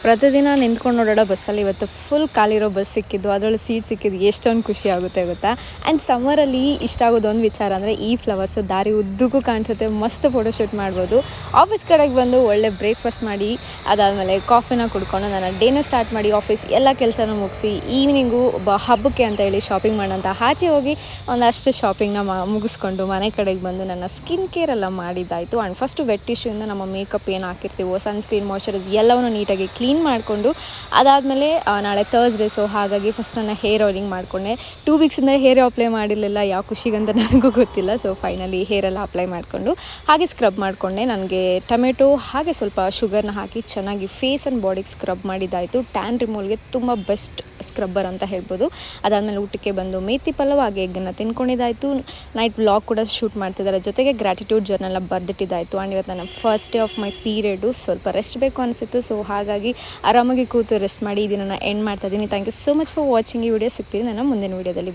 ಪ್ರತಿದಿನ ನಿಂತ್ಕೊಂಡು ಓಡಾಡೋ ಬಸ್ಸಲ್ಲಿ ಇವತ್ತು ಫುಲ್ ಖಾಲಿರೋ ಬಸ್ ಸಿಕ್ಕಿದ್ದು, ಅದರೊಳಗೆ ಸೀಟ್ ಸಿಕ್ಕಿದ್ದು ಎಷ್ಟೊಂದು ಖುಷಿ ಆಗುತ್ತೆ ಗೊತ್ತಾ. ಆ್ಯಂಡ್ ಸಮ್ಮರಲ್ಲಿ ಇಷ್ಟ ಆಗೋದು ಒಂದು ವಿಚಾರ ಅಂದರೆ ಈ ಫ್ಲವರ್ಸು ದಾರಿ ಉದ್ದಕ್ಕೂ ಕಾಣಿಸುತ್ತೆ, ಮಸ್ತ್ ಫೋಟೋಶೂಟ್ ಮಾಡ್ಬೋದು. ಆಫೀಸ್ ಕಡೆಗೆ ಬಂದು ಒಳ್ಳೆ ಬ್ರೇಕ್ಫಾಸ್ಟ್ ಮಾಡಿ ಅದಾದಮೇಲೆ ಕಾಫಿನ ಕುಡ್ಕೊಂಡು ನನ್ನ ಡೇನ ಸ್ಟಾರ್ಟ್ ಮಾಡಿ ಆಫೀಸ್ ಎಲ್ಲ ಕೆಲಸನ ಮುಗಿಸಿ ಈವ್ನಿಂಗು ಹಬ್ಬಕ್ಕೆ ಅಂತ ಹೇಳಿ ಶಾಪಿಂಗ್ ಮಾಡೋಂಥ ಆಚೆ ಹೋಗಿ ಒಂದಷ್ಟು ಶಾಪಿಂಗ್ನ ಮುಗಿಸ್ಕೊಂಡು ಮನೆ ಕಡೆಗೆ ಬಂದು ನನ್ನ ಸ್ಕಿನ್ ಕೇರ್ ಎಲ್ಲ ಮಾಡಿದ್ದಾಯಿತು. ಆ್ಯಂಡ್ ಫಸ್ಟು ವೆಟ್ ಟಿಶ್ಯೂಯಿಂದ ನಮ್ಮ ಮೇಕಪ್ ಏನು ಹಾಕಿರ್ತೀವೋ ಸನ್ಸ್ಕ್ರೀನ್ ಮಾಯ್ಚರೈಸ್ ಎಲ್ಲವನ್ನು ನೀಟಾಗಿ ಕ್ಲೀನ್ ಮಾಡಿಕೊಂಡು ಅದಾದಮೇಲೆ ನಾಳೆ ಥರ್ಸ್ಡೇ, ಸೊ ಹಾಗಾಗಿ ಫಸ್ಟ್ ನನ್ನ ಹೇರ್ ಆಯಿಲಿಂಗ್ ಮಾಡಿಕೊಂಡೆ. 2 ವೀಕ್ಸಿಂದ ಹೇರ್ ಅಪ್ಲೈ ಮಾಡಿರಲಿಲ್ಲ, ಯಾವ ಖುಷಿಗಂತ ನನಗೂ ಗೊತ್ತಿಲ್ಲ. ಸೊ ಫೈನಲಿ ಹೇರೆಲ್ಲ ಅಪ್ಲೈ ಮಾಡಿಕೊಂಡು ಹಾಗೆ ಸ್ಕ್ರಬ್ ಮಾಡಿಕೊಂಡೆ. ನನಗೆ ಟೊಮೆಟೊ ಹಾಗೆ ಸ್ವಲ್ಪ ಶುಗರ್ನ ಹಾಕಿ ಚೆನ್ನಾಗಿ ಫೇಸ್ ಆ್ಯಂಡ್ ಬಾಡಿಗೆ ಸ್ಕ್ರಬ್ ಮಾಡಿದ್ದಾಯಿತು. ಟ್ಯಾನ್ ರಿಮೂವ್ಗೆ ತುಂಬ ಬೆಸ್ಟ್ ಸ್ಕ್ರಬ್ಬರ್ ಅಂತ ಹೇಳ್ಬೋದು. ಅದಾದಮೇಲೆ ಊಟಕ್ಕೆ ಬಂದು ಮೇಥಿ ಪಲಾವ್ ಹಾಗೆ ಎಗ್ಗನ್ನು ತಿನ್ಕೊಂಡಿದ್ದಾಯಿತು. ನೈಟ್ ವ್ಲಾಗ್ ಕೂಡ ಶೂಟ್ ಮಾಡ್ತಿದ್ದಾರೆ, ಜೊತೆಗೆ ಗ್ರ್ಯಾಟಿಟ್ಯೂಡ್ ಜರ್ನೆಲ್ಲ ಬರೆದಿಟ್ಟಿದ್ದಾಯಿತು. ಆ್ಯಂಡ್ ಇವತ್ತು ನನ್ನ first day of my period, ಸ್ವಲ್ಪ ರೆಸ್ಟ್ ಬೇಕು ಅನಿಸಿತ್ತು. ಸೊ ಹಾಗಾಗಿ ಆರಾಮಾಗಿ ಕೂತು ರೆಸ್ಟ್ ಮಾಡಿ ಈ ದಿನ ಎಂಡ್ ಮಾಡ್ತಾ ಇದ್ದೀನಿ. Thank you so much for watching ಈ ವಿಡಿಯೋ. ಸಿಗ್ತೀನಿ ನನ್ನ ಮುಂದಿನ ವೀಡಿಯೋದಲ್ಲಿ.